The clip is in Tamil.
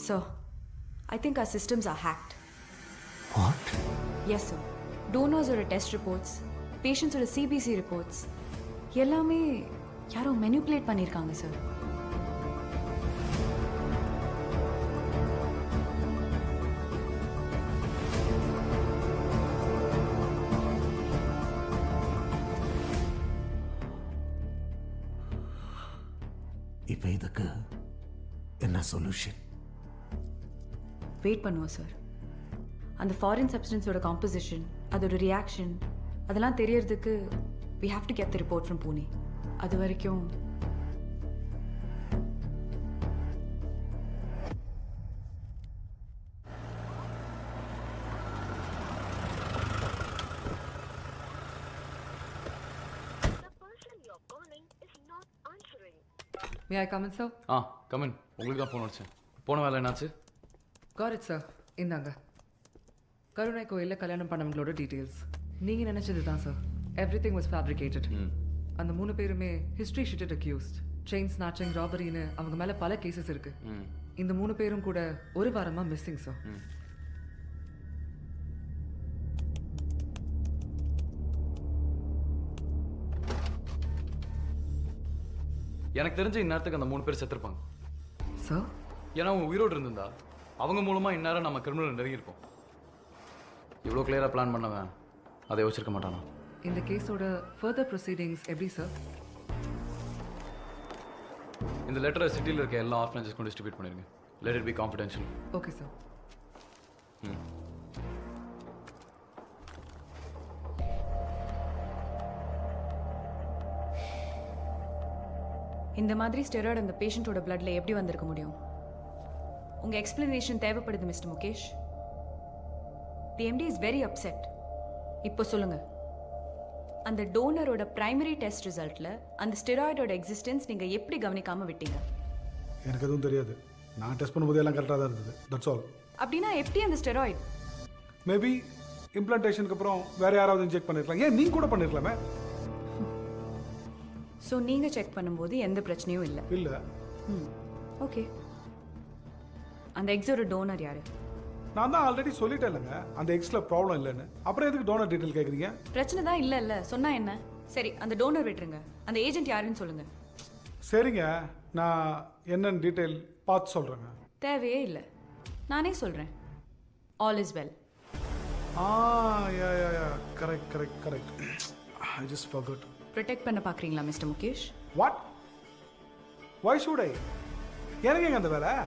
Sir, I think our systems are hacked. What? Yes, sir. Donors or test reports, patients or CBC reports, எல்லாமே யாரோ manipulate பண்ணிருக்காங்க சார். இப்போ இதுக்கு என்ன சொல்யூஷன்? வெயிட் பண்ணுவோம் சார். அந்த ஃபாரின் சப்ஸ்டன்ஸோட காம்போசிஷன், அதோட ரியாக்ஷன் அதெல்லாம் தெரியறதுக்கு we have to get the report from Pune. அது வரைக்கும் May I come in, sir? Come in. உங்களுக்கு தான் ஃபோன் அடிச்சேன். போன வேலை என்னாச்சு? Got it, sir. இந்தாங்க கருணை கோயிலில் கல்யாணம் பண்ணவங்களோட டீட்டெயில்ஸ். நீங்கள் நினச்சது தான் sir. Everything was fabricated. அந்த 3 பேருமே history sheeted accused. Chain snatching, ராபரின்னு அவங்க மேலே பல கேசஸ் இருக்கு. இந்த 3 பேரும் கூட ஒரு வாரமாக மிஸ்ஸிங் சார். எனக்கு தெரிஞ்ச இந்நேரத்துக்கு அந்த 3 பேர் செத்துருப்பாங்க சார். ஏன்னா அவங்க உயிரோடு இருந்திருந்தா அவங்க மூலமா இந்நேரம் நம்ம கிரிமினல் நெருங்கியிருப்போம். இவ்வளோ கிளியராக பிளான் பண்ணவன் அதை யோசிச்சிருக்க மாட்டானா? இந்த கேஸோட ஃபர்தர் ப்ரொசீடிங்ஸ் எப்படி சார்? இந்த லெட்டரை சிட்டியில் இருக்க எல்லா ஆர்ஃபனேஜஸ்க்கும் டிஸ்ட்ரிபியூட் பண்ணிருங்க. Let it be confidential. Okay sir. இந்த மாதிரி ஸ்டெராய்டு அந்த பேஷண்ட்டோட பிளட்ல எப்படி வந்திருக்க முடியும்? உங்க எக்ஸ்பிளனேஷன் தேவைப்படுது mister Mukesh. The MD is very upset. இப்போ சொல்லுங்க, அந்த டோனரோட பிரைமரி டெஸ்ட் ரிசல்ட்ல அந்த ஸ்டெராய்டோட எக்ஸிஸ்டன்ஸ் நீங்க எப்படி கவனிக்காம விட்டீங்க? எனக்கு எதுவும் தெரியாது. நான் டெஸ்ட் பண்ணும்போது எல்லாம் கரெக்டாக தான் இருந்தது. That's all. அப்படின்னா எப்படி அந்த ஸ்டெராய்டு? மேபி இம்ப்ளான்டேஷனுக்கு அப்புறம் வேற யாராவது இன்ஜெக்ட் பண்ணிருக்கலாம். ஏன் நீங்க கூட பண்ணிருக்கலாமே? ஸோ நீங்க செக் பண்ணும்போது எந்த பிரச்சனையும் இல்லை? இல்ல. ஓகே. அந்த எக்ஸோட டோனர் யாரு? நான் தான் ஆல்ரெடி சொல்லிட்டேன் இல்லைங்க, அந்த எக்ஸ்ல ப்ராப்ளம் இல்லைன்னு. அப்புறம் எதுக்கு டோனர் டீடைல் கேட்குறீங்க? பிரச்சனை தான் இல்ல சொன்னா என்ன? சரி, அந்த டோனர் விட்டுருங்க. அந்த ஏஜென்ட் யாருன்னு சொல்லுங்க. சரிங்க, நான் என்னன்னு டீடைல் பார்த்து சொல்றேங்க. தேவையே இல்லை, நானே சொல்றேன். All is well. Yeah correct. I just forgot. Protect பண்ண பார்க்குறீங்களா mister Mukesh? What? Why should I? எனக்கு அந்த வேலை